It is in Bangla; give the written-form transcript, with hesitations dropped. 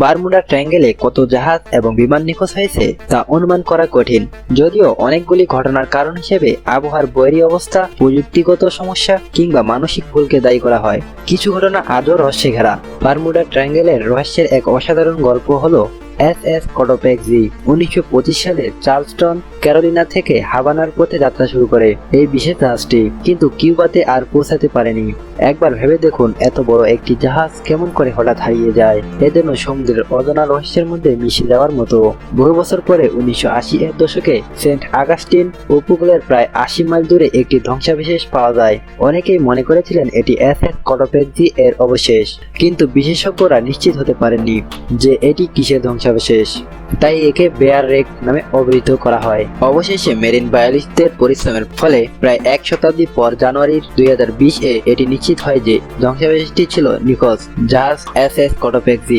বারমুডা ট্রায়াঙ্গেলে কত জাহাজ এবং বিমান নিখোঁজ হয়েছে তা অনুমান করা কঠিন, যদিও অনেকগুলি ঘটনার কারণ হিসেবে আবহাওয়ার বৈরী অবস্থা, প্রযুক্তিগত সমস্যা কিংবা মানসিক ভুলকে দায়ী করা হয়। কিছু ঘটনা আজও রহস্যে ঘেরা। বারমুডা ট্রায়াঙ্গেলের রহস্যের এক অসাধারণ গল্প হলো এসএস কোটোপেক্সি। 1925 সালে চার্লসটন, ক্যারোলিনা থেকে হাভানার পথে যাত্রা শুরু করে এই বিশেষ জাহাজটি, কিন্তু কিউবাতে আর পৌঁছাতে পারেনি। একবার ভেবে দেখুন, এত বড় একটি জাহাজ কেমন করে হঠাৎ হারিয়ে যায়। এজন্য সমুদ্রের অজানা রহস্যের মধ্যে মিশে যাওয়ার মতো। বহু বছর পরে 1980 এর দশকে সেন্ট আগাস্টিন উপকূলের প্রায় 80 মাইল দূরে একটি ধ্বংসাবশেষ পাওয়া যায়। অনেকেই মনে করেছিলেন এটি এসএস কোটোপেক্সি এর অবশেষ, কিন্তু বিশেষজ্ঞরা নিশ্চিত হতে পারেননি যে এটি কিসের ধ্বংসাবশেষ। তাই একে বেয়ার রেক নামে অভিহিত করা হয়। অবশেষে মেরিন বায়োলজিস্টদের পরিশ্রমের ফলে প্রায় এক শতাব্দী পর জানুয়ারি 2020 এ এটি নিশ্চিত হয় যে ধ্বংসাবশেষটি ছিল নিখোঁজ জাহাজ এসএস কোটোপেক্সি।